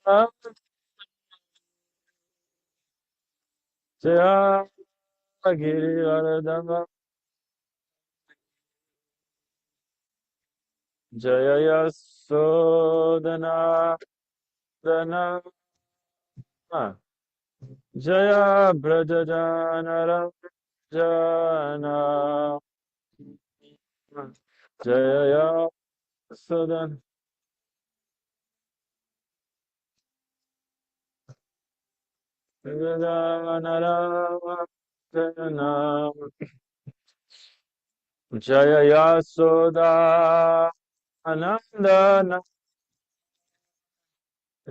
Jaya Girivaradama Jaya Yasodhana Dana Jaya Brajajanaram Jana Jaya Yasodhana Brajajanaram Jana Jaya Yasoda Anandana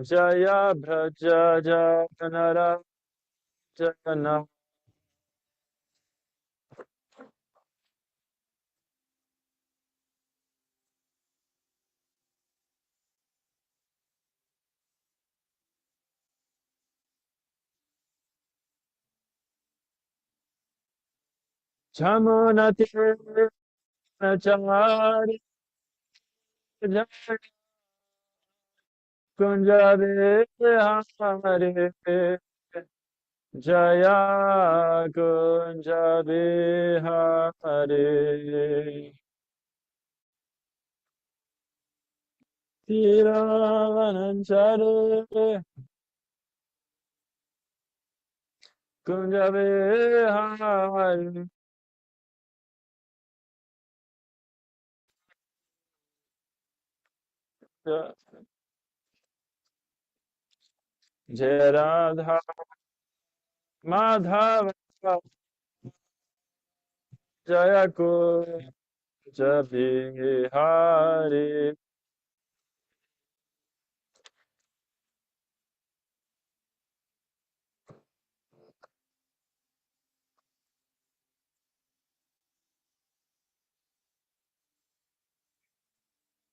Jaya Brajajanaram Jana Chamunati Nachari Kunjabe Hare Jaya Kunjabe Hare Tiravananchare Kunjabe Hare Jaya Radha Madhava Jaya Kunjabe Hare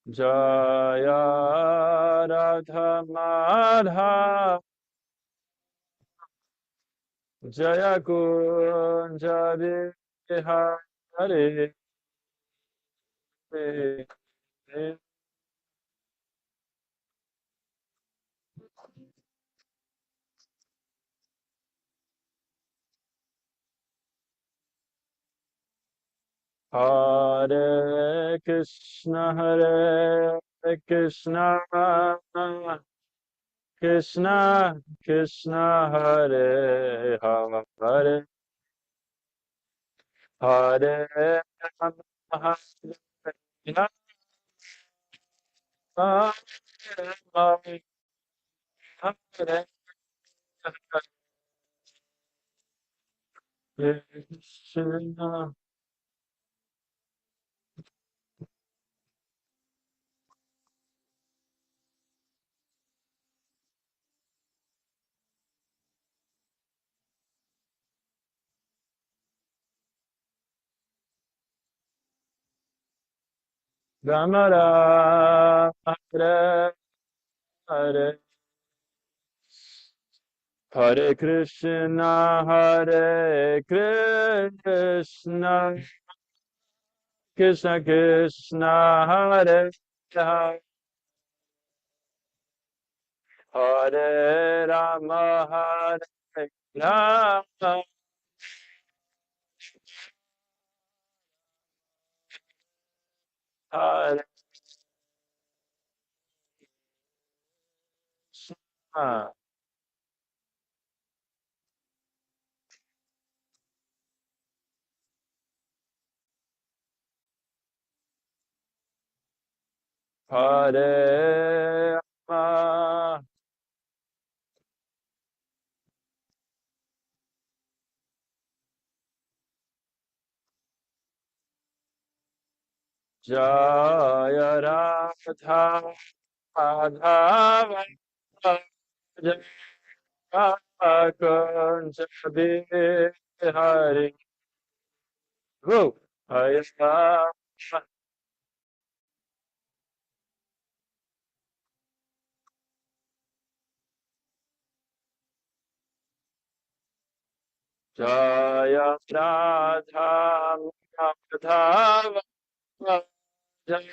Jaya Radha Madhava Jaya Kunja Hare Hare Krishna Krishna Krishna Krishna Hare Hare Hare Rama Hare Rama Hare Krishna Rama Hare Hare Hare Krishna, Hare Krishna, Krishna Krishna, Hare Hare, Hare Rama, Hare Rama, Hare Krishna, Hare Rama, Jaya Radha, Madhava, Jaya Kunja Bihari. Whoa. Ayasa Jaya Radha Madhava Jaya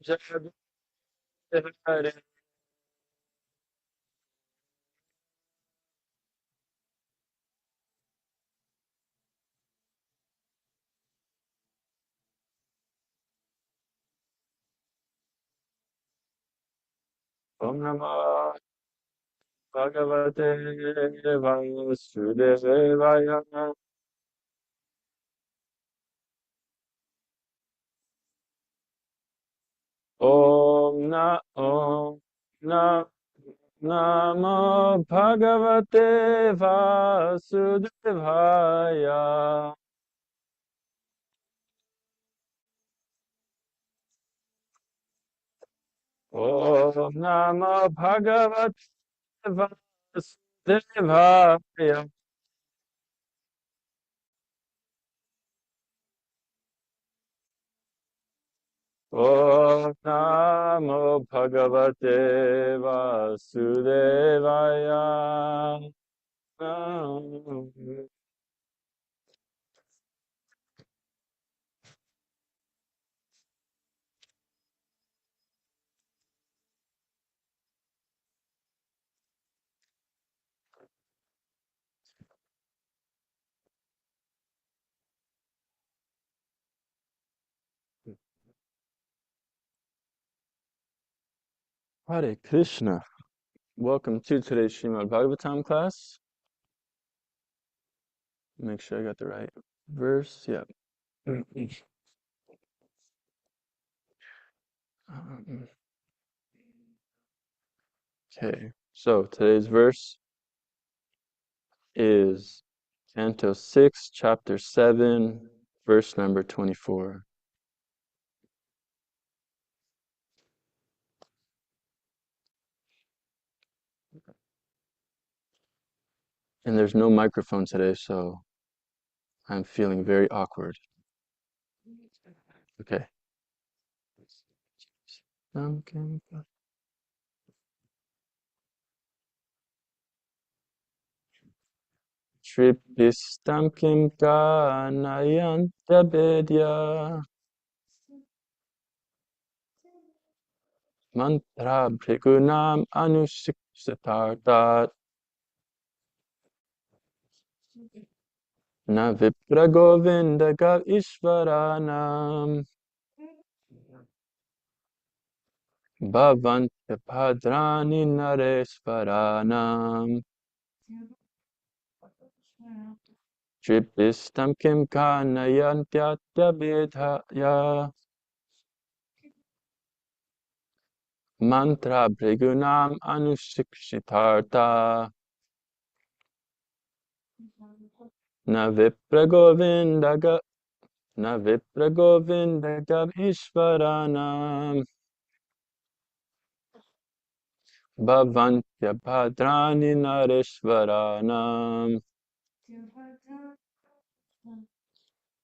Jaya Hare Om Namah Bhagavate Vasudevaya. Om Na Namo Bhagavate Vasudevaya. Om Namo Bhagavate Vasudevaya. Om Namo Bhagavate Vasudevaya. Hare Krishna. Welcome to today's Srimad Bhagavatam class. Make sure I got the right verse. Yep. Okay, so today's verse is Canto 6, Chapter 7, verse number 24. And there's no microphone today, so I'm feeling very awkward. Okay. Tripistam kim ka nayanta bedya mantra bhrigunam anusiksitartat na vipra govinda gav ishvaranam bhavanta padrani naresvaranam tripistam kim ka nayantyatya bedhaya mantra bhrigunam anusiksitarta na vipra govinda gav Na vipra govinda gav ishvaranam bhavantya bhadrani nareshvaranam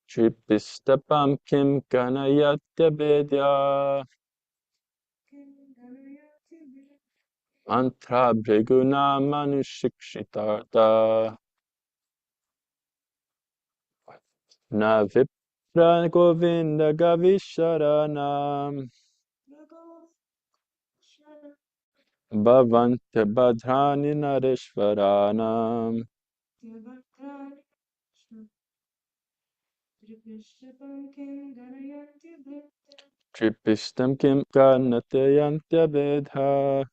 tripistapam kim ganayatya bedya mantra bhrigunam anusikshitarta na vipra govinda gav ishvaranam bhavantya bhadrani nareshvaranam Tripistam kim ganatayantya bedha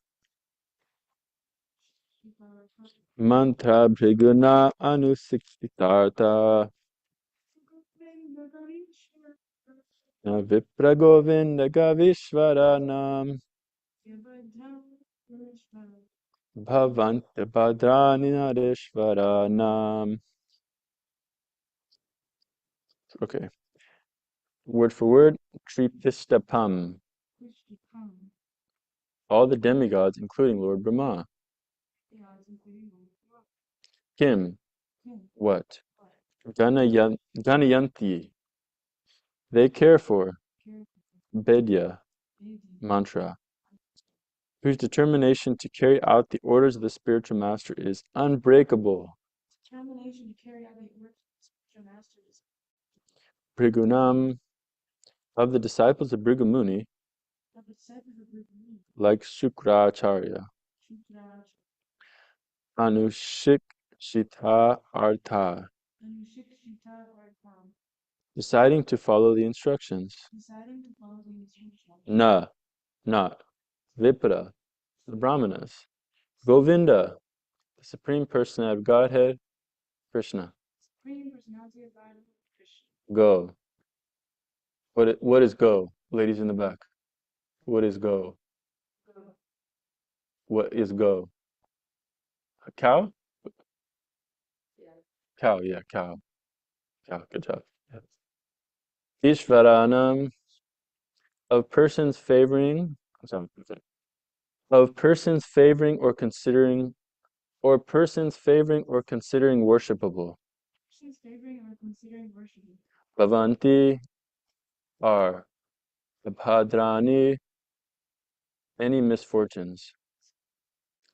mantra bhriguna anusiksitarta na vipra govinda gavishvaranam bhavantya bhadrani nareshvaranam. Okay, word for word, tripistapam. All the demigods, including Lord Brahma. Kim, what? Ganayanti, they care for. Bedya, mantra, whose determination to carry out the orders of the spiritual master is unbreakable. Bhrigunam, of the disciples of Bhrigu like Shukracharya. Anushikshita artha, deciding to follow the instructions. Na, not. Vipra, the Brahmanas. Govinda, the Supreme Personality of Godhead, Krishna. Supreme Personality of Godhead, Krishna. Go. What is go? Ladies in the back. What is go? Go. What is go? A cow? Yeah. Cow, yeah, cow. Cow, good job. Yes. Ishvaranam, of persons favoring, of persons favoring or considering, or persons favoring or considering worshipable. Persons favoring or considering worshipable. Bhavanti are abhadrani, any misfortunes.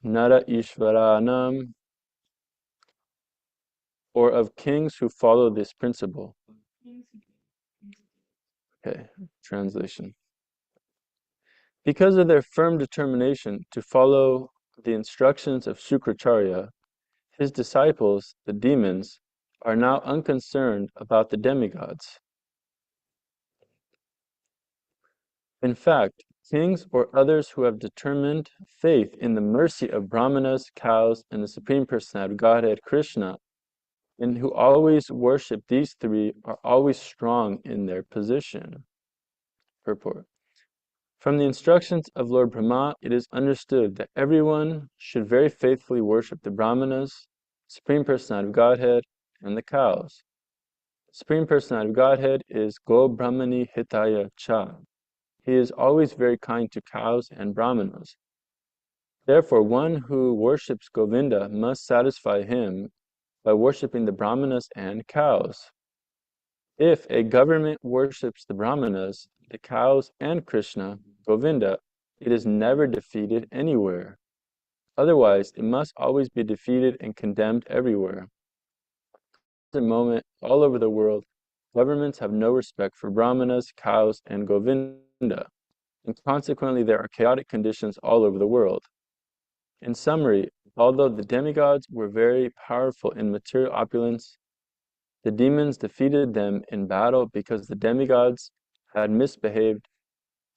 Nara Ishvaranam, or of kings who follow this principle. Okay, translation. Because of their firm determination to follow the instructions of Shukracharya, his disciples, the demons, are now unconcerned about the demigods. In fact, kings or others who have determined faith in the mercy of Brahmanas, cows, and the Supreme Personality of Godhead, Krishna, and who always worship these three, are always strong in their position. Purport. From the instructions of Lord Brahma, it is understood that everyone should very faithfully worship the Brahmanas, Supreme Personality of Godhead, and the cows. The Supreme Personality of Godhead is Go Brahmani Hitaya Cha. He is always very kind to cows and Brahmanas. Therefore, one who worships Govinda must satisfy him by worshipping the Brahmanas and cows. If a government worships the Brahmanas, the cows, and Krishna, Govinda, it is never defeated anywhere. Otherwise, it must always be defeated and condemned everywhere. At the moment, all over the world, governments have no respect for Brahmanas, cows, and Govinda, and consequently there are chaotic conditions all over the world. In summary, although the demigods were very powerful in material opulence, the demons defeated them in battle because the demigods had misbehaved.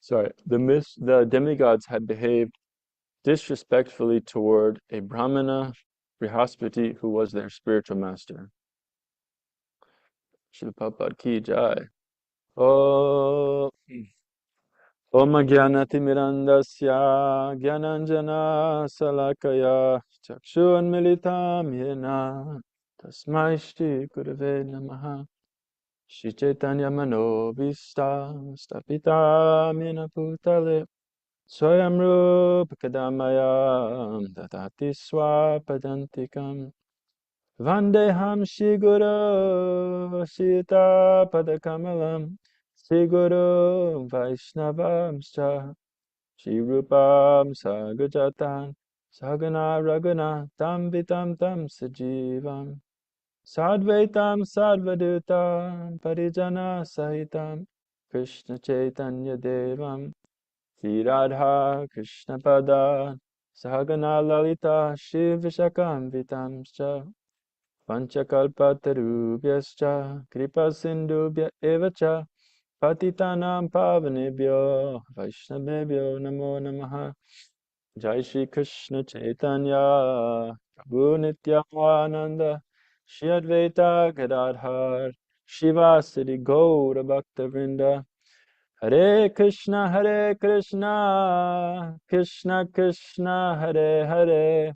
The demigods had behaved disrespectfully toward a Brahmana Brihaspati who was their spiritual master. Srila Prabhupada ki jai. Oh, Om Jnanatimirandasya Gyananjana Salakaya Chakshun Militam Yena Tasmai Shri Gurave Namaha Shri Chaitanya Manobhista Stapita Mena Bhutale Swayam Rupa Kadamayam Dadati Swapadantikam Vandeham Shri Guru Sita Padakamalam Shri Guru Vaishnavamscha Shri Rupam Sagajatan Sagana Raguna Tam Vitam Tam Sajivam Sadvaitam Sadvadutam Parijana Sahitam Krishna Chaitanya Devam Sri Radha Krishna Pada Sahagana Lalita Shri Vishakam Vitamscha Panchakalpatarubhyascha Kripa Sindhubhya Evacha Patitanam Pavanebhyo Vaishnavebhyo Namo Namaha Jai Shri Krishna Chaitanya Prabhu Nityananda Shri Advaita Gadadhar Shivasati Gaura Bhakta Vrinda Hare Krishna Krishna Krishna Hare Hare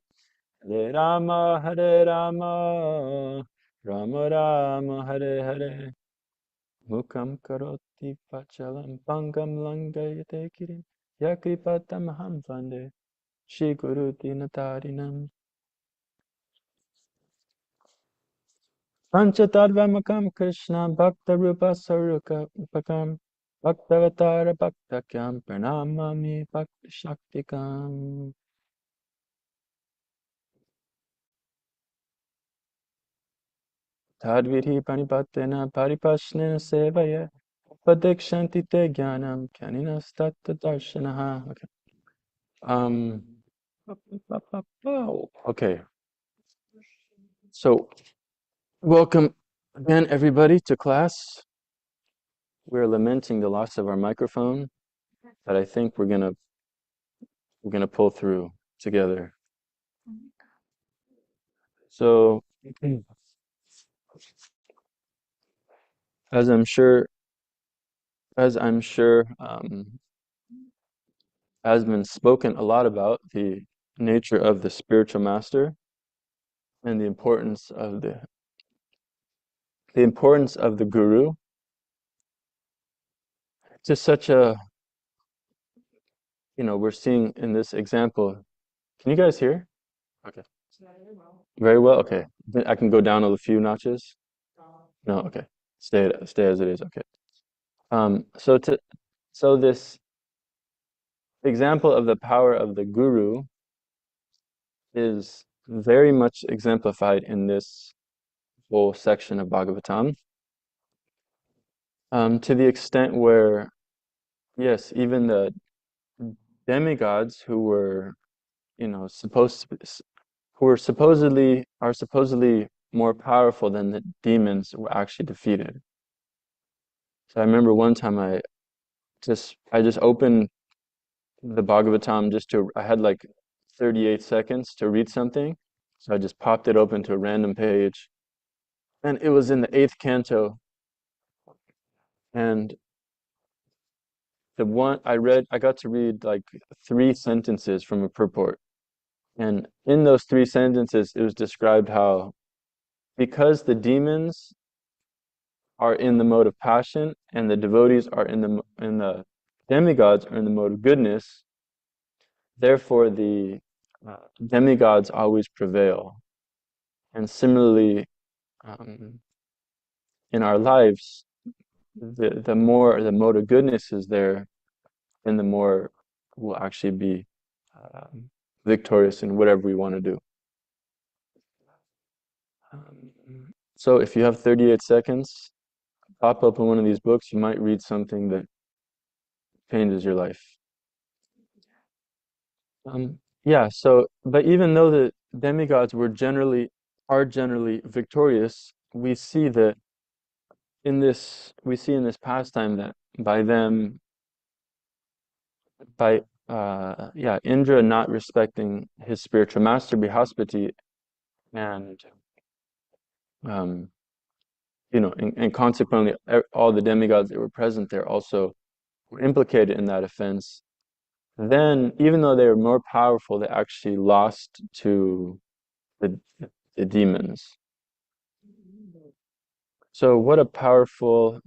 Hare Rama Rama Rama Hare Hare Mukam karoti pachalam pangam langayate kirim yakripatamaham vande Shri Guru Dinatarinam Panchatattvamakam Krishna Bhakta Rupa Saruka Upakam Bhaktavatara Bhaktakyam Pranamami Bhakti Shaktikam. Tadvidhi Panipatena Paripashnena Sevaya Padikshanti Te Jnanam Kaninas Tatta Darshanaha. Okay. Okay. So, welcome again, everybody, to class. We're lamenting the loss of our microphone, but I think we're going to we're gonna pull through together. So, as I'm sure, has been spoken a lot about the nature of the spiritual master and the importance of the guru to such a, we're seeing in this example. Can you guys hear? Okay. Very well. Okay. Then I can go down a few notches. No. Okay. Stay as it is. Okay. So this example of the power of the guru is very much exemplified in this whole section of Bhagavatam, to the extent where, yes, even the demigods who were, who are supposedly more powerful than the demons were actually defeated. So I remember one time I just opened the Bhagavatam I had like 38 seconds to read something. So I just popped it open to a random page. And it was in the 8th canto. And the one I got to read like 3 sentences from a purport. And in those 3 sentences, it was described how because the demons are in the mode of passion and the devotees are in the demigods are in the mode of goodness, therefore the demigods always prevail. And similarly, in our lives, the more the mode of goodness is there, then the more we'll actually be victorious in whatever we want to do. So if you have 38 seconds, pop open one of these books, you might read something that changes your life. Yeah, so, but even though the demigods are generally victorious, we see in this pastime that by Indra not respecting his spiritual master Brihaspati, and um, and consequently all the demigods that were present there also were implicated in that offense. Then, even though they were more powerful, they actually lost to the demons. So, what a powerful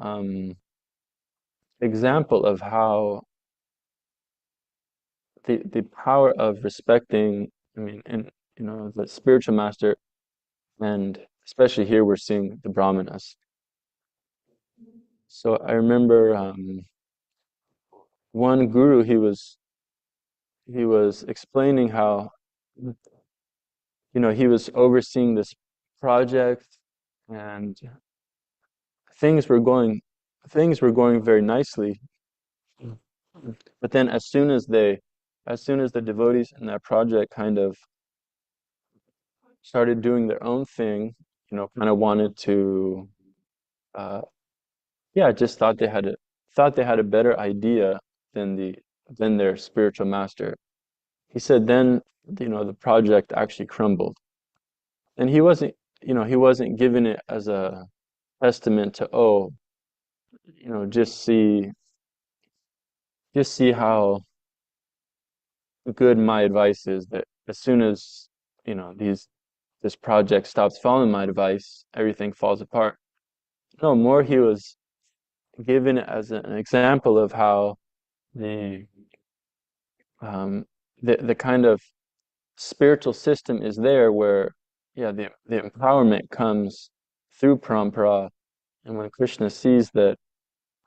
example of how the power of respecting, and the spiritual master, and especially here we're seeing the brahmanas. So I remember one guru, he was explaining how he was overseeing this project, and things were going very nicely. But then as soon as the devotees in that project kind of started doing their own thing, kind of wanted to uh, just thought they had a better idea than their spiritual master. He said then, the project actually crumbled. And he wasn't giving it as a testament to, oh, just see how good my advice is, that as soon as, this project stops following my advice, everything falls apart. No, more he was given it as an example of how the um, the kind of spiritual system is there where, the empowerment comes through parampara, and when Krishna sees that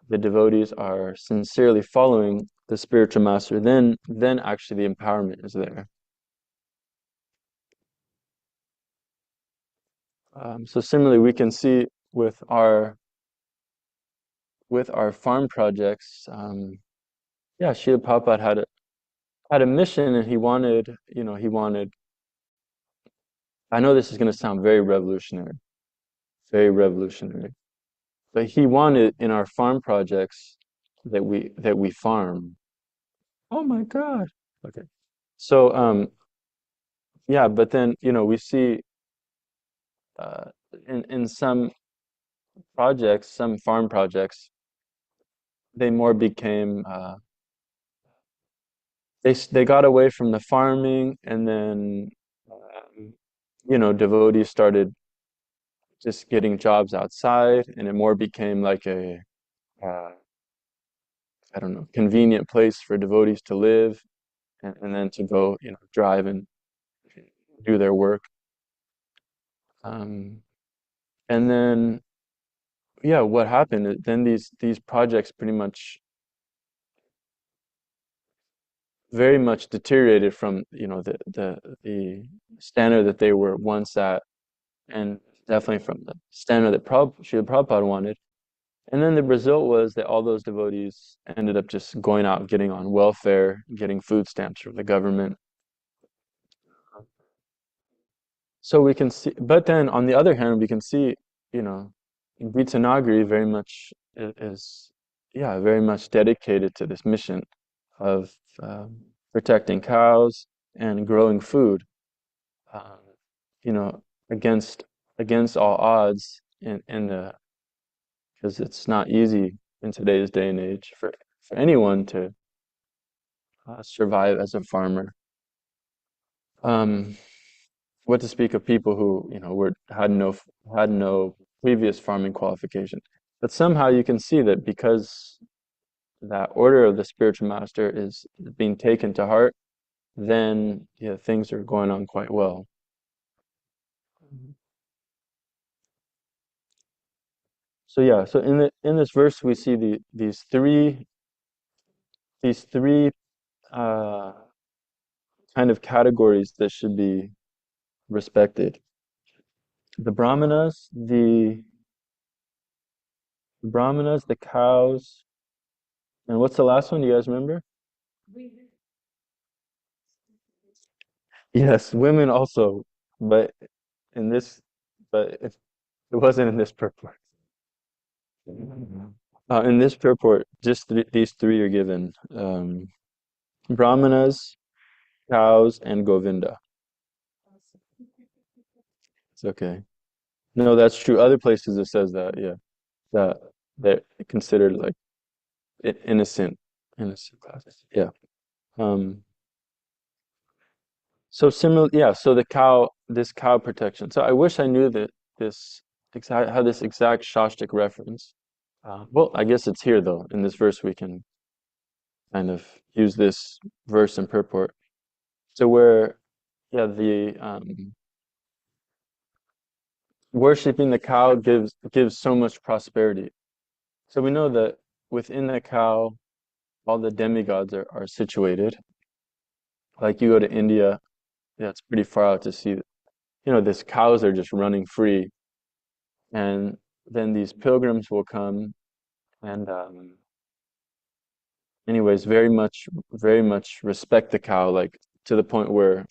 the devotees are sincerely following the spiritual master, then actually the empowerment is there. So similarly, we can see with our farm projects. Srila Prabhupada had a mission, and he wanted. I know this is going to sound very revolutionary, but he wanted in our farm projects that we farm. Oh my God. Okay. So yeah, but then we see uh, in some projects, some farm projects, they more became they got away from the farming, and then devotees started just getting jobs outside, and it more became like a uh, I don't know, convenient place for devotees to live, and then to go drive and do their work. Um, and then yeah, what happened? Then these projects pretty much very much deteriorated from the standard that they were once at, and definitely from the standard that Srila Prabhupada wanted. And then the result was that all those devotees ended up just going out, getting on welfare, getting food stamps from the government. So we can see, but then on the other hand, we can see, you know, Gita Nagari very much is, yeah, very much dedicated to this mission of protecting cows and growing food, um, you know, against all odds in the because it's not easy in today's day and age for anyone to survive as a farmer. Um, what to speak of people who were had no previous farming qualification. But somehow you can see that because that order of the spiritual master is being taken to heart, then yeah, things are going on quite well. So yeah, so in this verse we see these three uh, kind of categories that should be respected. The brahmanas, the cows, and what's the last one? Do you guys remember? Women. Yes, women also, but in this, but it wasn't in this purport. In this purport, just these three are given: brahmanas, cows, and Govinda. It's okay. No, that's true. Other places it says that, yeah, that they're considered like innocent, innocent classes. Yeah. Um. So similar, yeah. So this cow protection. So I wish I knew that this exact how this exact Shastic reference. Well, I guess it's here though. In this verse, we can kind of use this verse and purport. So where, yeah, the worshiping the cow gives so much prosperity. So we know that within the cow, all the demigods are situated. Like you go to India, yeah, it's pretty far out to see. These cows are just running free, and then these pilgrims will come and anyways, very much respect the cow, like to the point where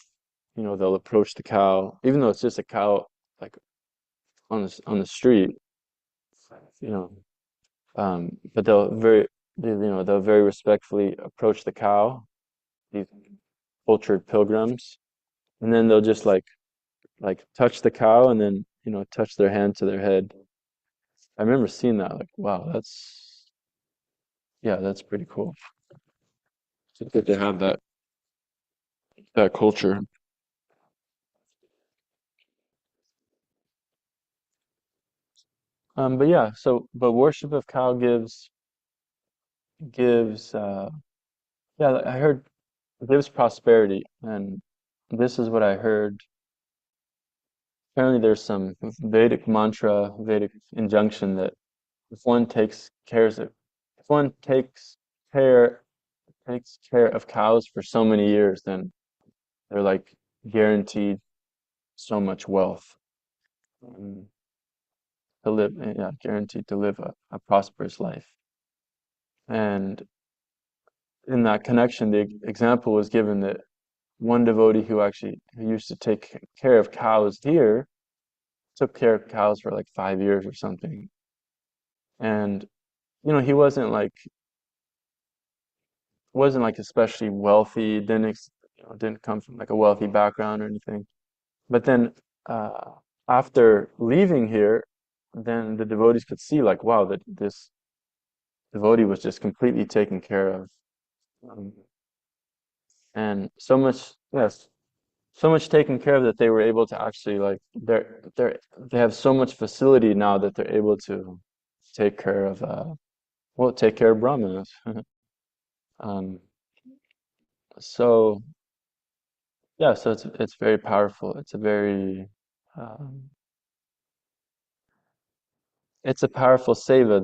they'll approach the cow even though it's just a cow, like on the street, you know but they'll very respectfully approach the cow, these cultured pilgrims, and then they'll just like touch the cow, and then touch their hand to their head. I remember seeing that, like, wow, that's pretty cool. It's good to have that culture. But yeah, but worship of cow gives yeah, I heard it gives prosperity, and this is what I heard. Apparently, there's some Vedic mantra, Vedic injunction that if one if one care takes care of cows for so many years, then they're like guaranteed so much wealth, um, to live, yeah, guaranteed to live a prosperous life. And in that connection, the example was given that one devotee who used to take care of cows here took care of cows for like 5 years or something, and he wasn't like especially wealthy. Didn't didn't come from like a wealthy background or anything. But then uh, after leaving here, then the devotees could see like, wow, that this devotee was just completely taken care of, um, and so much, yes, so much taken care of that they were able to actually like they have so much facility now that they're able to take care of take care of brahmanas. um, so yeah, so it's very powerful. Um, it's a powerful seva,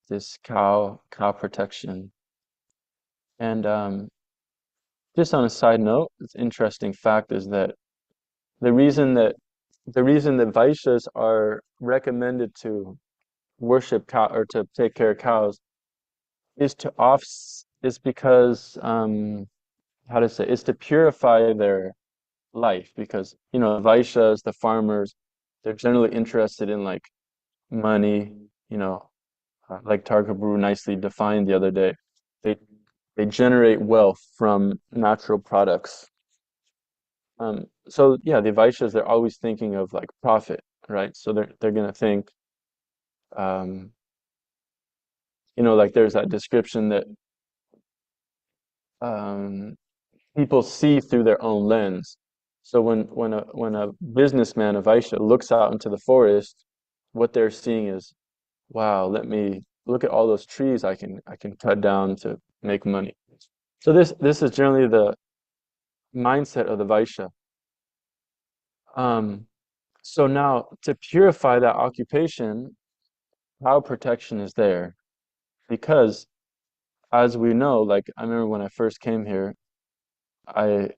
this cow protection. And just on a side note, it's interesting fact is that the reason that the reason that Vaishyas are recommended to worship cow or to take care of cows is is because how to say is to purify their life, because Vaishyas, the farmers, they're generally interested in like money, you know, like Tarkabru nicely defined the other day. They they generate wealth from natural products. So yeah, the Vaishyas, they're always thinking of like profit, right? So they're gonna think, um, like there's that description that um, people see through their own lens. So when a businessman, a Vaishya, looks out into the forest, what they're seeing is, wow, let me look at all those trees I can cut down to make money. So this is generally the mindset of the Vaishya. Um, so now to purify that occupation, cow protection is there, because as we know, like I remember when I first came here, I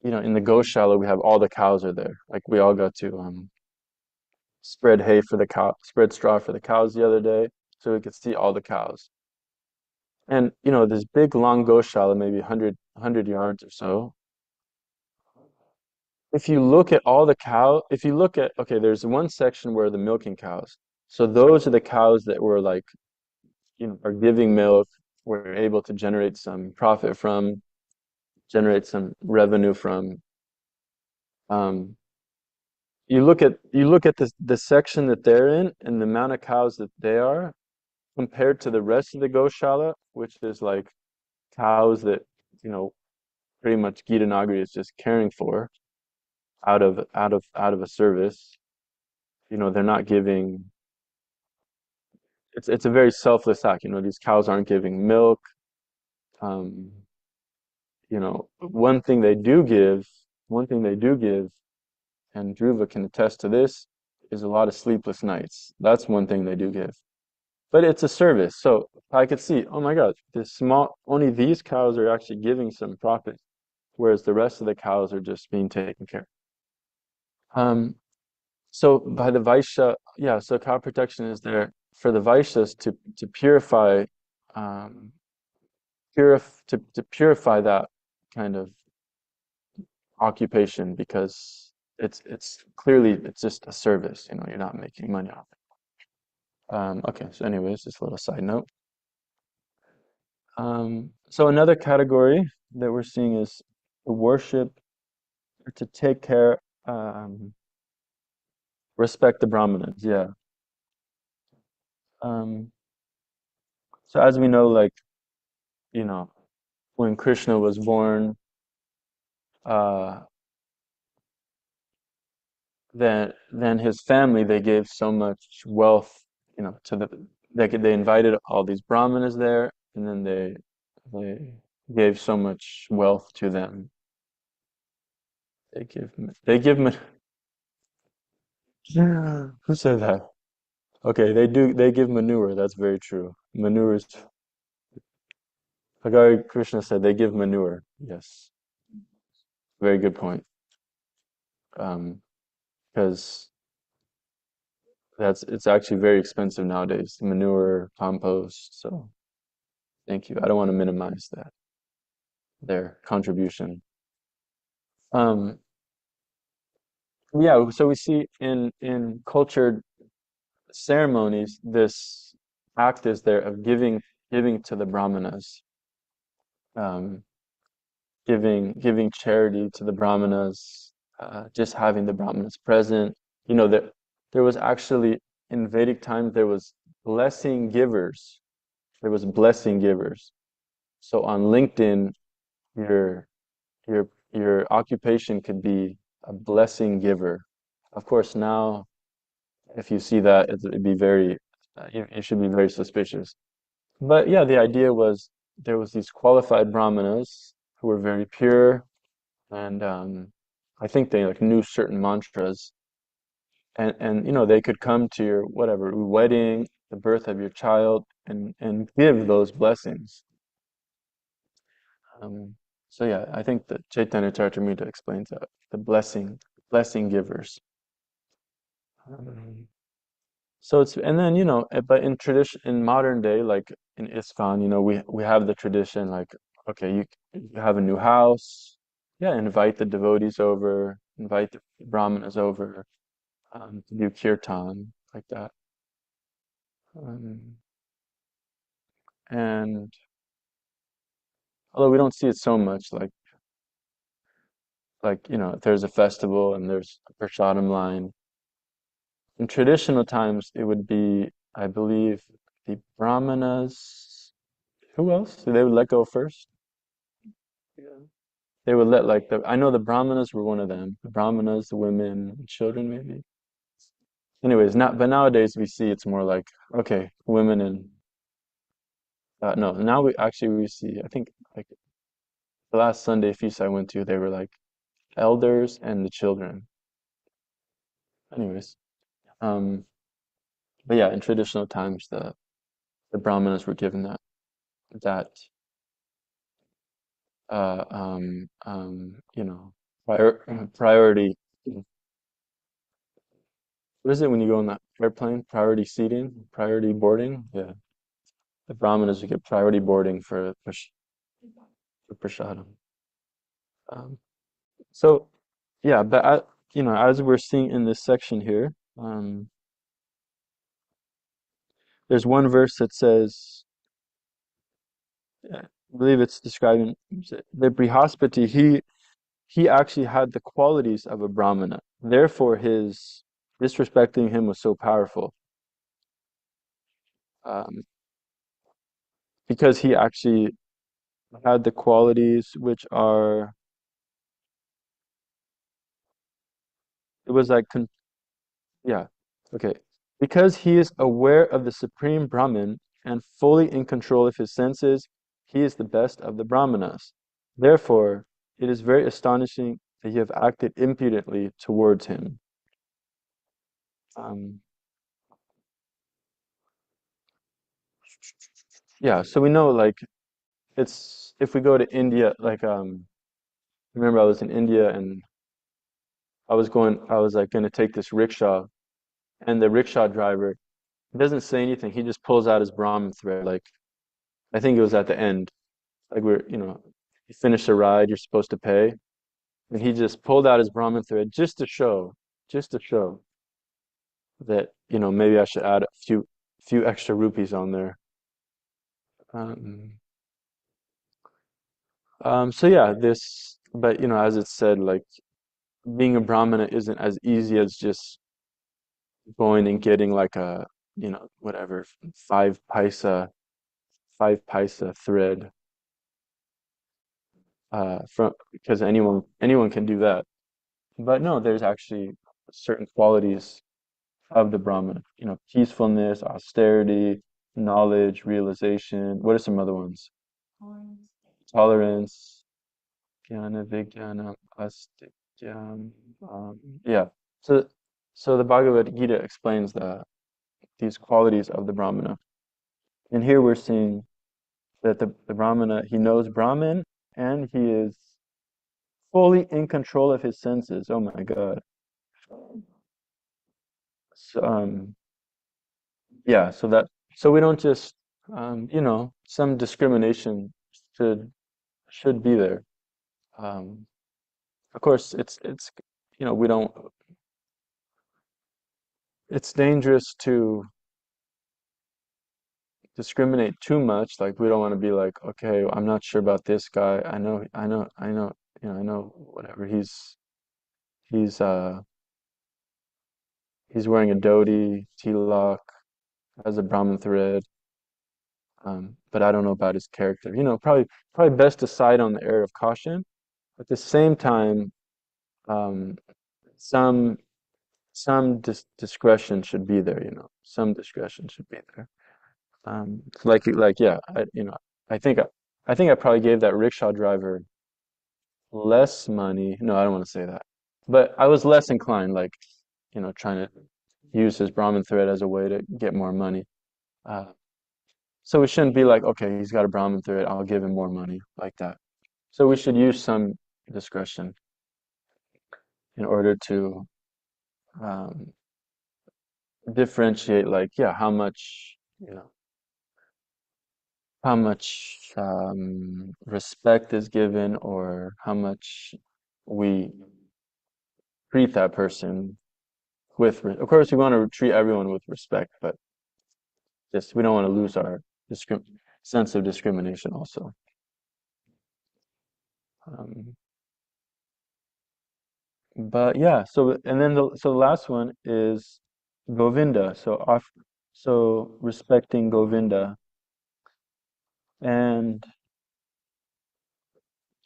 in the Goshala we have all the cows are there. Like we all got to spread straw for the cows the other day, so we could see all the cows. And this big long Goshala, maybe 100 yards or so. If you look at all the cow, if you look at, okay, there's one section where the milking cows. So those are the cows that were like, are giving milk, we're able to generate some profit from, generate some revenue from. Um, you look at the section that they're in and the amount of cows that they are compared to the rest of the Goshala, which is like cows that, you know, pretty much Gita Nagari is just caring for out of a service. They're not giving. It's a very selfless act. These cows aren't giving milk. Um, one thing they do give, and Dhruva can attest to this, is a lot of sleepless nights. That's one thing they do give. But it's a service. So I could see, oh my God, only these cows are actually giving some profit, whereas the rest of the cows are just being taken care of. So by the Vaishya, yeah, so cow protection is there for the Vaishyas to purify, um, to purify that kind of occupation, because it's clearly it's just a service. You're not making money off it. Okay, so anyways, just a little side note. So another category that we're seeing is to worship or to take care, respect the Brahmanas. Yeah. Um, so as we know, like, you know, when Krishna was born, uh, then his family, they gave so much wealth, to they invited all these Brahmanas there, and then they gave so much wealth to them. They give who said that? Okay, they give manure. That's very true. Manure is Hagari Krishna said they give manure. Yes, very good point. Because it's actually very expensive nowadays. Manure, compost. So thank you. I don't want to minimize their contribution. Um, yeah. So we see in cultured ceremonies this act is there of giving to the brahmanas. Um, giving charity to the brahmanas, just having the brahmanas present. There was actually in Vedic times there was blessing givers. There was blessing givers. So on LinkedIn, your your occupation could be a blessing giver. Of course, now if you see that, it'd be you should be very suspicious. But yeah, the idea was there was these qualified brahmanas who were very pure, and I think they like knew certain mantras, and they could come to your whatever wedding, the birth of your child, and give those blessings. Um, so yeah, I think that Chaitanya Charitamrita explains that the blessing givers. Um, So it's and then but in tradition in modern day, like in ISKCON, we have the tradition like okay, you have a new house, yeah, invite the devotees over, invite the brahmanas over to do kirtan like that, um, and although we don't see it so much, if there's a festival and there's a prasadam line. In traditional times, it would be, I believe, the brahmanas. Who else? They would let go first. Yeah. They would let I know the Brahmanas were one of them. The Brahmanas, the women, children maybe. Anyways, not but nowadays we see it's more like okay, women and no, now we see I think like the last Sunday feast I went to, they were like elders and the children. Anyways, um, but yeah, in traditional times the Brahmanas were given that uh um you know priority. What is it when you go on that airplane? Priority seating, priority boarding? Yeah. The Brahmanas would get priority boarding for prasadam. Um, so yeah, but as we're seeing in this section here, there's one verse that says, I believe it's describing the Brihaspati. He actually had the qualities of a Brahmana. Therefore, his disrespecting him was so powerful, um, because he actually had the qualities which are. It was like yeah. Okay. Because he is aware of the supreme Brahman and fully in control of his senses, he is the best of the Brahmanas. Therefore, it is very astonishing that you have acted impudently towards him. Um, yeah, so we know like it's if we go to India, remember I was in India and I was like gonna take this rickshaw and the rickshaw driver doesn't say anything. He just pulls out his Brahmin thread, like I think it was at the end. Like you finish a ride, you're supposed to pay, and he just pulled out his Brahmin thread just to show that maybe I should add a few extra rupees on there. Um, so yeah, but as it said, like being a Brahmana isn't as easy as just going and getting like a whatever five paisa five paisa thread from because anyone can do that. But no, there's actually certain qualities of the Brahman. Peacefulness, austerity, knowledge, realization. What are some other ones? Tolerance. Tolerance, jnana, vijnana, astityam. Yeah. So, so the Bhagavad Gita explains these qualities of the Brahmana. And here we're seeing that the Brahmana, he knows Brahman and he is fully in control of his senses. Oh my God. So, yeah, so we don't just some discrimination should be there. Um, of course, it's we don't. It's dangerous discriminate too much. Like we don't want to be like, okay, I'm not sure about this guy. I know whatever. He's uh he's wearing a dhoti, tilak, has a Brahmin thread. But I don't know about his character. Probably best to side on the air of caution. At the same time, um, some discretion should be there. Some discretion should be there. Yeah, I think I probably gave that rickshaw driver less money. No, I don't want to say that, but I was less inclined, like trying to use his Brahmin thread as a way to get more money. Uh, so we shouldn't be like, okay, he's got a Brahmin thread, I'll give him more money like that. So we should use some discretion in order to um, differentiate, like, yeah, how much respect is given, or how much we treat that person of course, we want to treat everyone with respect, but just we don't want to lose our discrim sense of discrimination also. Um, but yeah, so the last one is Govinda. So respecting Govinda, and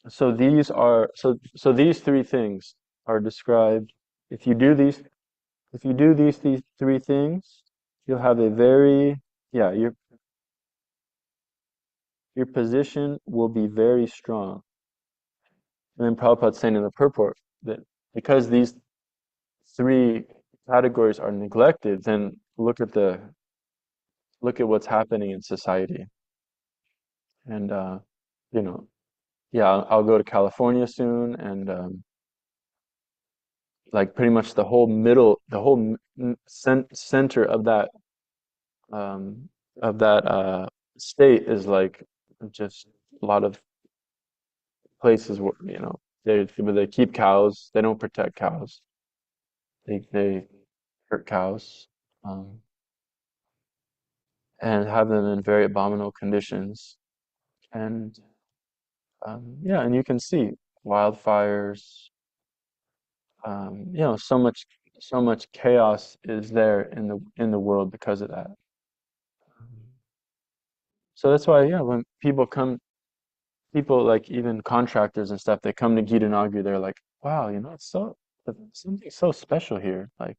so these three things are described. If you do these if you do these three things, you'll have a very yeah, your position will be very strong. And then Prabhupada's saying in the purport that because these three categories are neglected, then look at what's happening in society. And you know, yeah, I'll go to California soon, and like pretty much the whole center um, of that state is like just a lot of places where they keep cows. They don't protect cows. They hurt cows, um, and have them in very abominable conditions. And yeah, and you can see wildfires. So much chaos is there in the world because of that. So that's why, yeah, when people like even contractors and stuff, they come to Gita Nagari, they're like, wow, something so special here. Like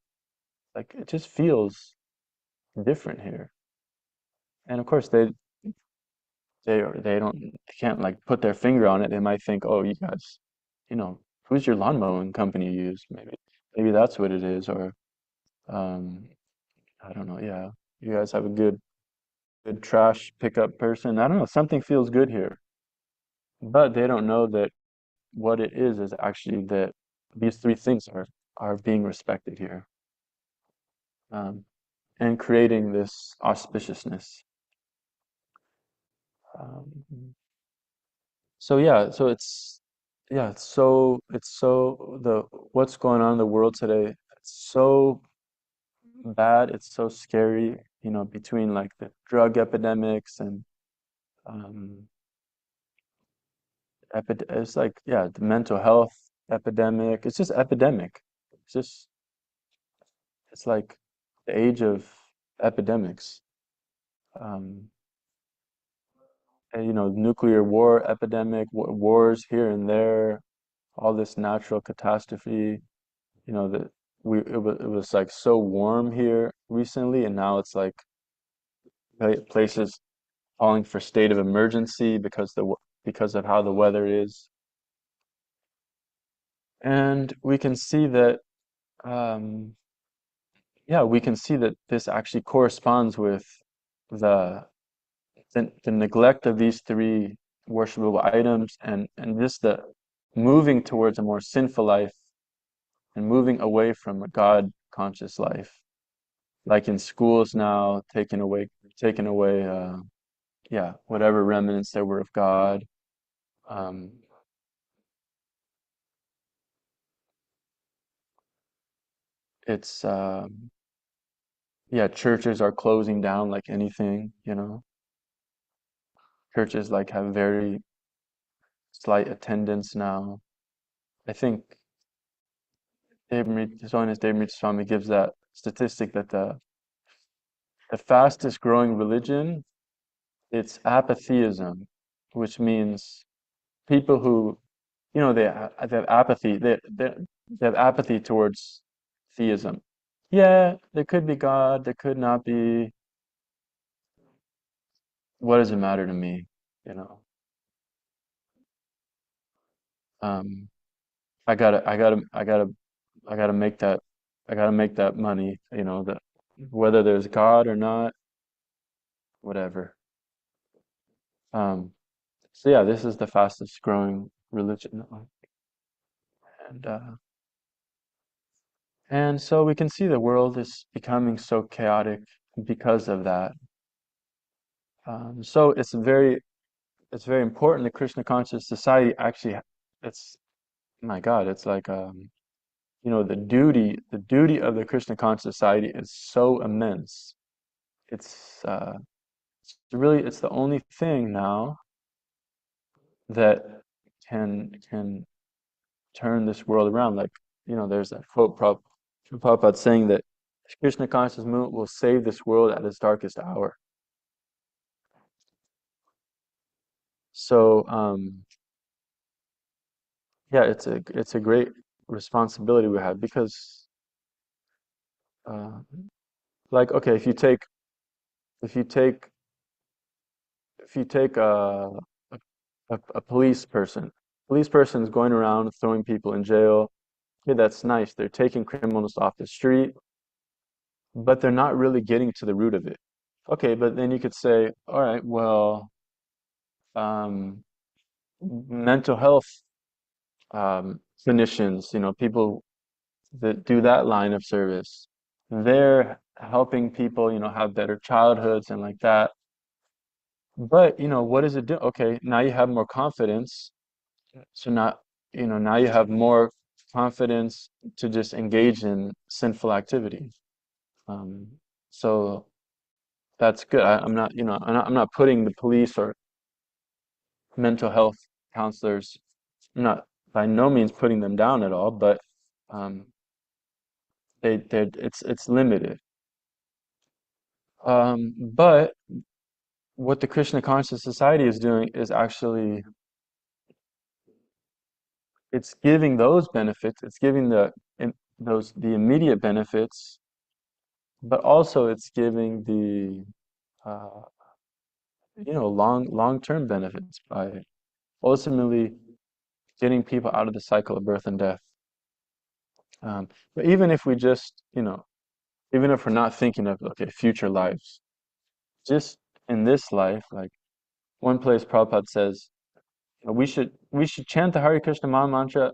it just feels different here. And of course, they can't like put their finger on it. They might think, oh, you guys, who's your lawn mowing company you use? Maybe that's what it is, or um, I don't know. Yeah, you guys have a good trash pickup person. I don't know. Something feels good here, but they don't know that what it is actually that these three things are being respected here, um, and creating this auspiciousness. Um, so yeah, so it's so the what's going on in the world today. It's so bad. It's so scary. Between like the drug epidemics and um, it's like yeah, the mental health epidemic. It's just epidemic. It's just it's like the age of epidemics. Um, and, nuclear war epidemic, wars here and there, all this natural catastrophe. That it was like so warm here recently, and now it's like places calling for state of emergency because of how the weather is. And we can see that um, yeah, we can see that this actually corresponds with the the neglect of these three worshipable items, and just the moving towards a more sinful life and moving away from a God conscious life. Like in schools now, taking away yeah, whatever remnants there were of God. Um, it's yeah, churches are closing down like anything. churches like have very slight attendance now. I think His Holiness Dev Swami gives that statistic that the fastest growing religion, it's apatheism, which means people who, they have apathy. They have apathy towards theism. Yeah, there could be God, there could not be. What does it matter to me? You know, um, I gotta make that, I gotta make that money. That whether there's God or not, whatever. Um, so yeah, this is the fastest growing religion, and uh, and so we can see the world is becoming so chaotic because of that. So it's very important that Krishna conscious society actually, it's my God, it's like the duty of the Krishna conscious society is so immense. It's it's the only thing now that can turn this world around. Like, there's that quote Prabhupada saying that Krishna conscious movement will save this world at its darkest hour. So yeah, it's a great responsibility we have because uh, like, okay, if you take if you take a police person is going around throwing people in jail. Okay, that's nice. They're taking criminals off the street, but they're not really getting to the root of it. Okay, but then you could say, all right, well, um, mental health clinicians, people that do that line of service, they're helping people, have better childhoods and like that. But, what does it do? Okay, now you have more confidence. So now you have more confidence to just engage in sinful activity. Um, so that's good. I'm not, I'm not putting the police or mental health counselors, I'm not by no means putting them down at all, but um, it's limited. But what the Krishna Conscious Society is doing is actually it's giving those benefits. It's giving the immediate benefits, but also it's giving the uh, long-term benefits by ultimately getting people out of the cycle of birth and death. But even if we just, even if we're not thinking of, okay, future lives, just in this life, like one place Prabhupada says, we should chant the Hare Krishna Maha Mantra,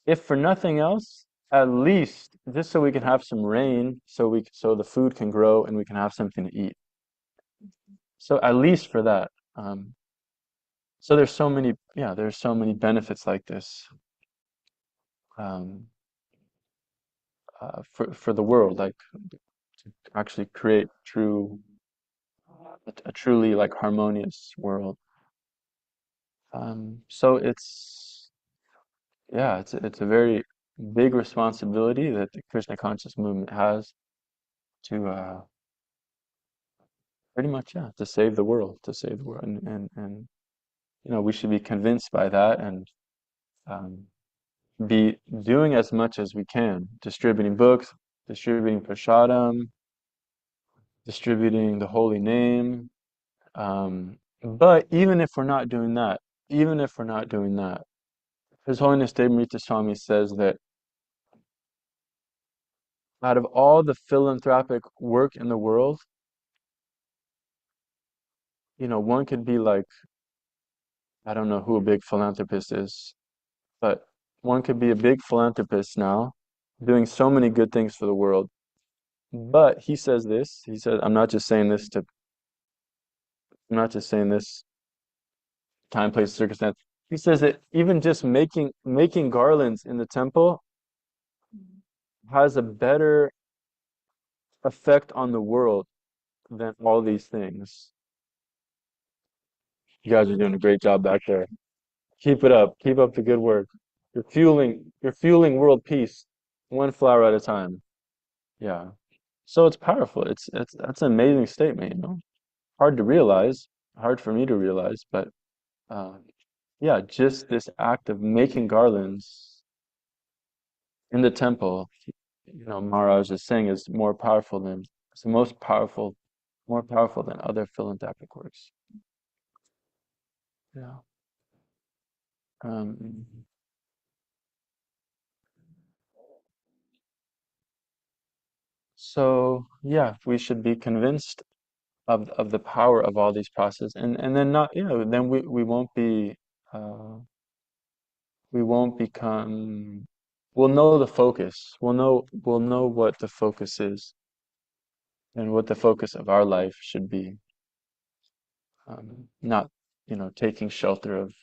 if for nothing else, at least just so we can have some rain, so the food can grow and we can have something to eat. So at least for that. So there's so many benefits like this um, for the world, like to actually create a truly like harmonious world. So it's a very big responsibility that the Krishna conscious movement has to pretty much, yeah, to save the world, and we should be convinced by that and um, be doing as much as we can, distributing books, distributing prasadam, distributing the holy name. But even if we're not doing that, even if we're not doing that, His Holiness Dev Swami says that out of all the philanthropic work in the world, one could be like, I don't know who a big philanthropist is, but one could be a big philanthropist now, doing so many good things for the world. But he says this, he said, I'm not just saying this time, place, circumstance. He says that even just making garlands in the temple has a better effect on the world than all these things. You guys are doing a great job back there. Keep it up. Keep up the good work. You're fueling world peace one flower at a time. Yeah. So it's powerful. It's that's an amazing statement, you know. Hard to realize, hard for me to realize, but uh, yeah, just this act of making garlands in the temple, you know, Maharaj is saying is more powerful than it's the most powerful, more powerful than other philanthropic works. Yeah. Um, so yeah, we should be convinced of the power of all these processes, and then not, you know, then uh, we won't become. We'll know the focus. We'll know what the focus is and what the focus of our life should be. Not, you know, taking shelter of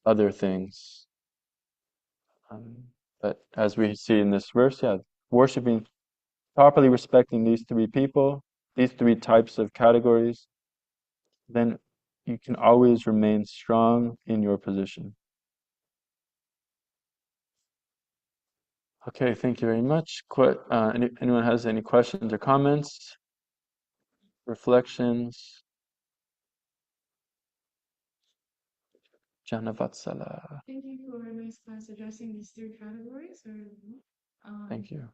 other things. Um, but as we see in this verse, yeah, worshiping, properly respecting these three people, these three types of categories, then you can always remain strong in your position. Okay, thank you very much. Anyone has any questions or comments, reflections? Janavatsala. Thank you for a nice class addressing these three categories. Thank you.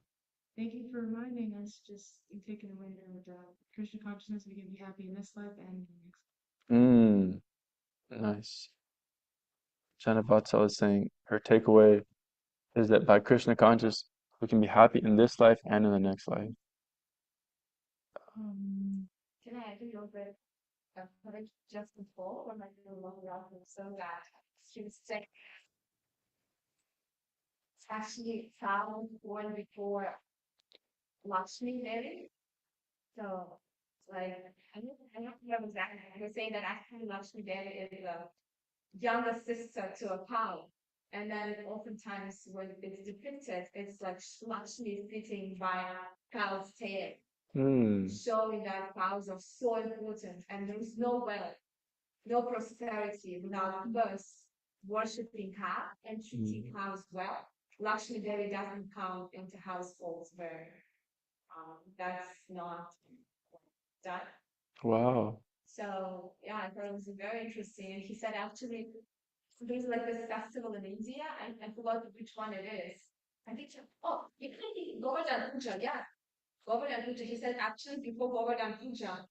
Thank you for reminding us just in taking away that Krishna consciousness, we can be happy in this life and in the next. Nice. Janavatsala is saying her takeaway is that by Krishna conscious, we can be happy in this life and in the next life. Can I add a little bit of courage just before or like a little longer so that she was sick? It's actually found born before Lakshmi Devi. So like I don't remember exactly. I was saying that actually Lakshmi Devi is the younger sister to a cow. And then oftentimes when it's depicted, it's like Lakshmi sitting by a cow's tail, showing that cows are so important and there's no wealth, no prosperity without first worshipping her and treating cows well. Lakshmi Devi doesn't count into households where that's not done. Wow. So yeah, I thought it was very interesting. And he said actually there's like this festival in India, I forgot which one it is. I think you can think Govardhan Puja, yeah. Govardhan Puja. He said actually before Govardhan Puja,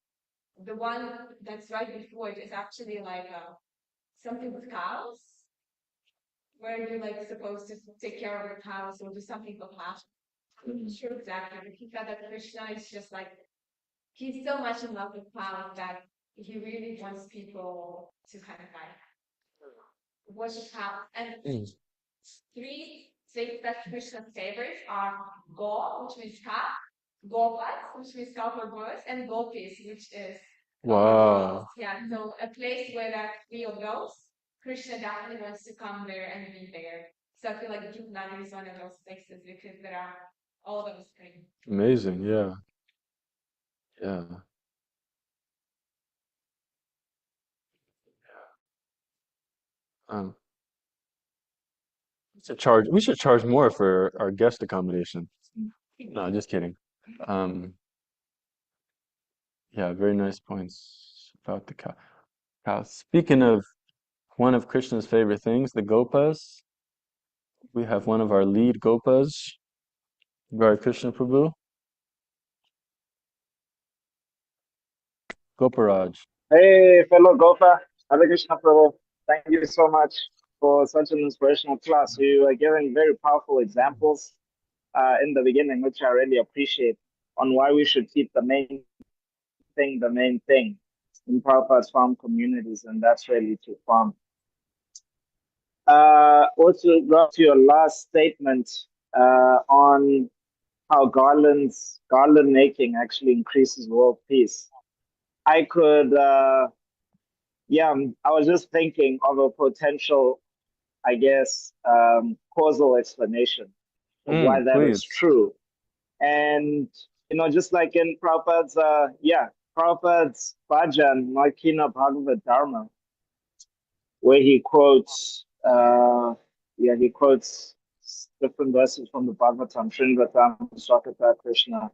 the one that's right before it is actually like something with cows, where you're like supposed to take care of the cows or do something for pasture. I'm not sure exactly, but he said that Krishna is just like he's so much in love with cows that he really wants people to kind of like worship cows. And three things that Krishna's favorites are Go, which means cow, Gopas, which means cowboy boys, and Gopis, which is Wow. yeah, so a place where that three of those, Krishna definitely wants to come there and be there. So I feel like Nagari is one of those places because there are all those things. Amazing. Yeah. Yeah. Um, we should charge more for our guest accommodation. No, just kidding. Um, yeah, very nice points about the cow. Speaking of one of Krishna's favorite things, the gopas, we have one of our lead gopas, Gari Krishna Prabhu, Goparaj. Hey, fellow Gopa, Hare Krishna Prabhu. Thank you so much for such an inspirational class. You are giving very powerful examples in the beginning, which I really appreciate, on why we should keep the main thing in Prabhupada's farm communities, and that's really to farm. Also, got to your last statement on how garland making actually increases world peace. I could. Yeah, I was just thinking of a potential, I guess, causal explanation of why that is Please. true. And, just like in Prabhupada's, Prabhupada's Bhajan, Makina Bhagavad Dharma, where he quotes, he quotes different verses from the Bhagavatam, Srimad, Swakata, Krishna,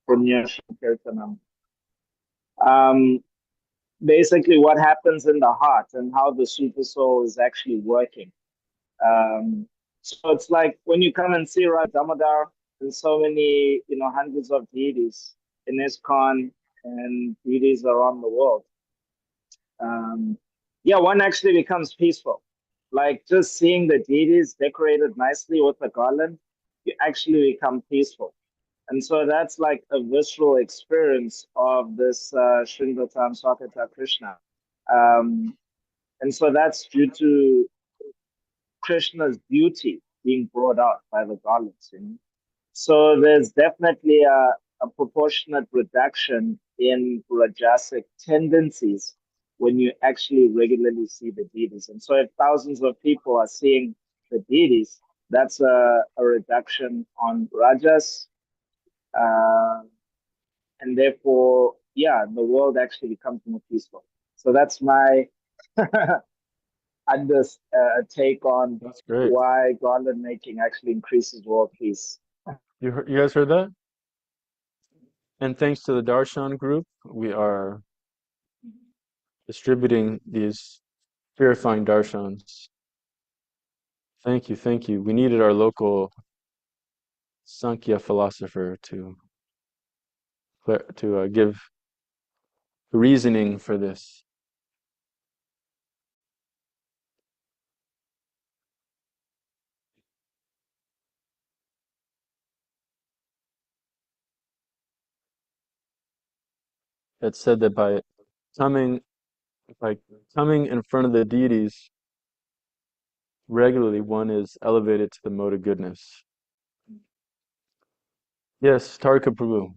Punya, Kirtanam. Basically, what happens in the heart and how the super soul is actually working. So it's like when you come and see Radha Damodar and so many, hundreds of deities in ISKCON and deities around the world. One actually becomes peaceful. Like just seeing the deities decorated nicely with a garland, you actually become peaceful. And so that's like a visceral experience of this Srinvatam Swakata Krishna. And so that's due to Krishna's beauty being brought out by the garlands. So there's definitely a proportionate reduction in rajasic tendencies when you actually regularly see the deities. And so if thousands of people are seeing the deities, that's a reduction on rajas. And therefore, the world actually becomes more peaceful. So that's my take on That's great. why garland making actually increases world peace. You guys heard that? And thanks to the Darshan group, we are distributing these purifying darshans. Thank you, thank you. We needed our local Sankhya philosopher to give reasoning for this. It said that coming by coming in front of the deities regularly, one is elevated to the mode of goodness. Yes, Tarika Prabhu.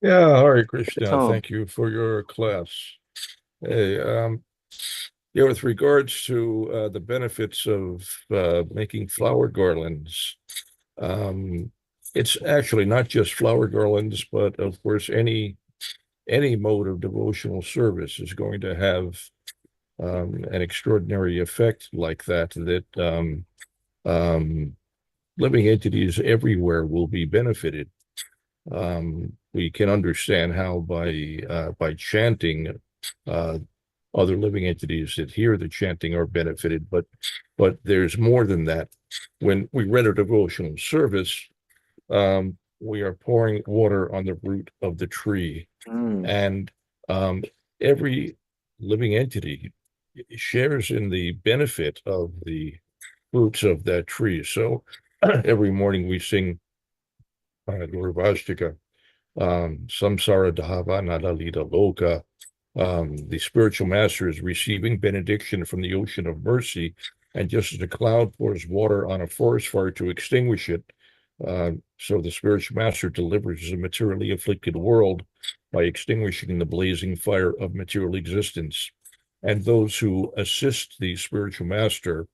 Yeah, Hare Krishna. Tell 'em. Thank you for your class. Hey, with regards to the benefits of making flower garlands, it's actually not just flower garlands, but of course any mode of devotional service is going to have an extraordinary effect like that. Living entities everywhere will be benefited. We can understand how by chanting, other living entities that hear the chanting are benefited, but there's more than that. When we render devotional service, we are pouring water on the root of the tree, and every living entity shares in the benefit of the roots of that tree. So every morning we sing Gurvashtika, Samsara Dhava Nadalita Loka. The spiritual master is receiving benediction from the ocean of mercy, and just as a cloud pours water on a forest fire to extinguish it, so the spiritual master delivers the materially afflicted world by extinguishing the blazing fire of material existence. And those who assist the spiritual master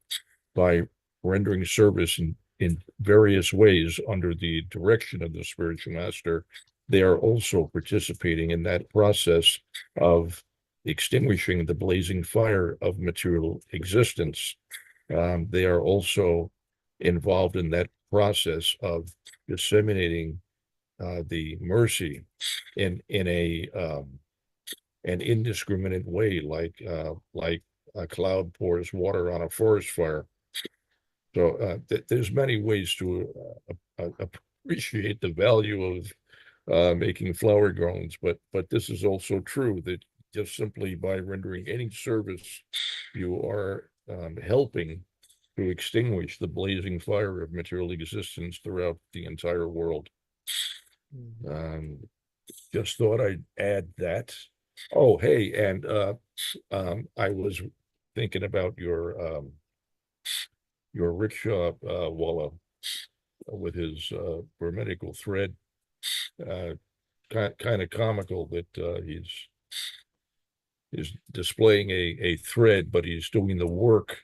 by rendering service in various ways under the direction of the spiritual master, they are also participating in that process of extinguishing the blazing fire of material existence. They are also involved in that process of disseminating the mercy in an indiscriminate way, like a cloud pours water on a forest fire. So there's many ways to appreciate the value of making flower garlands, but this is also true that just simply by rendering any service, you are helping to extinguish the blazing fire of material existence throughout the entire world. Just thought I'd add that. Oh, hey, and I was thinking about your rickshaw walla with his brahminical thread. Kind of comical that he's displaying a thread, but he's doing the work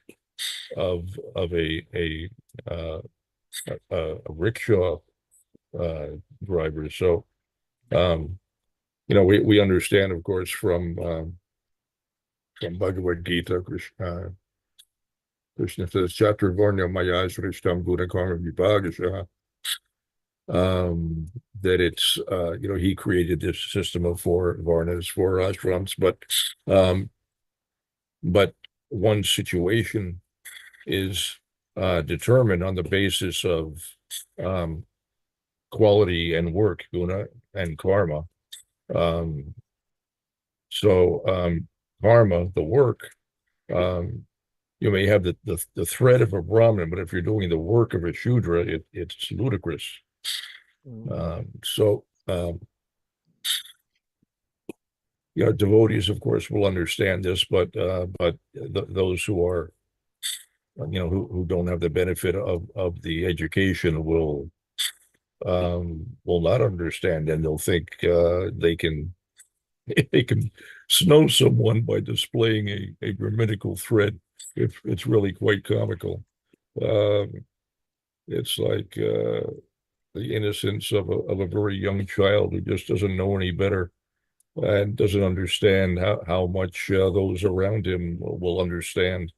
of a rickshaw driver. So we understand, of course, from Bhagavad Gita, Krishna says, Chatra Varna Maya Srishtam Guna Karma Vibhagasha, that it's, he created this system of four Varnas, four ashrams, but one situation is determined on the basis of quality and work, guna and karma. Karma, the work, you may have the thread of a Brahmin, but if you're doing the work of a Shudra, it's ludicrous. Devotees, of course, will understand this, but those who are, who don't have the benefit of the education will not understand, and they'll think they can snow someone by displaying a grammatical thread. It's really quite comical. It's like the innocence of a very young child who just doesn't know any better and doesn't understand how much those around him will understand.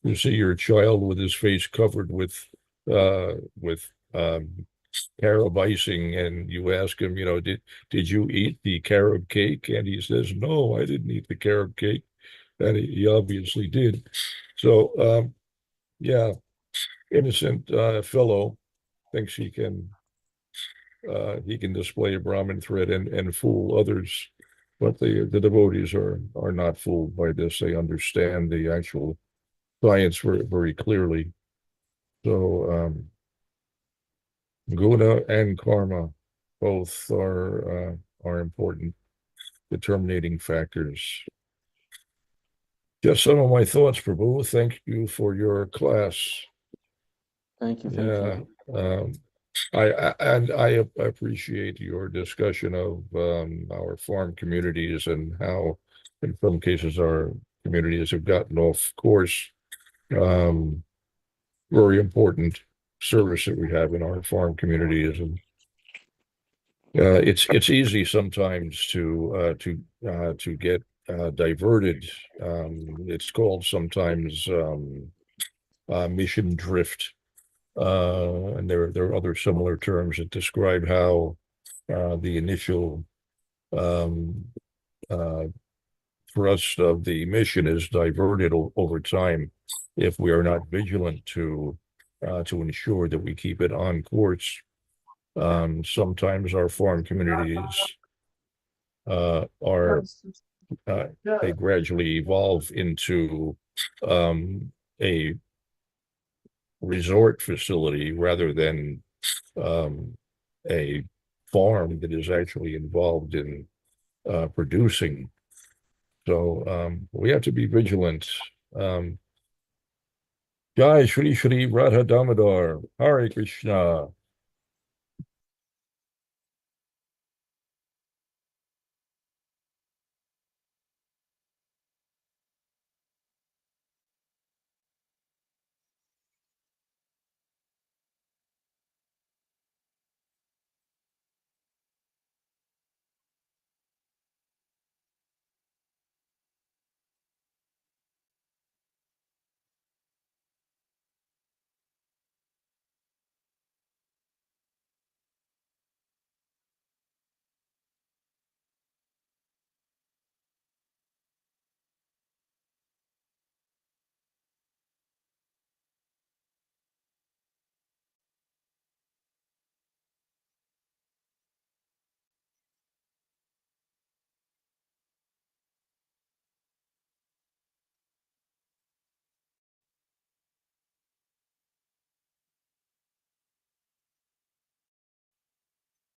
You see your child with his face covered with carob icing, and you ask him, did you eat the carob cake? And he says, no, I didn't eat the carob cake. And he obviously did. So, innocent fellow thinks he can display a Brahmin thread and fool others, but the devotees are not fooled by this. They understand the actual science very, very clearly. So guna and karma both are important determining factors. Just some of my thoughts, Prabhu. Thank you for your class. Thank you. Thank you. I appreciate your discussion of our farm communities and how, in some cases, our communities have gotten off course. Very important service that we have in our farm communities, and it's easy sometimes to get diverted. It's called sometimes mission drift. And there are other similar terms that describe how the initial thrust of the mission is diverted over time if we are not vigilant to ensure that we keep it on course. Sometimes our farm communities they gradually evolve into a resort facility rather than a farm that is actually involved in producing. So we have to be vigilant. Jai Shri Shri Radha Damodar, Hare Krishna.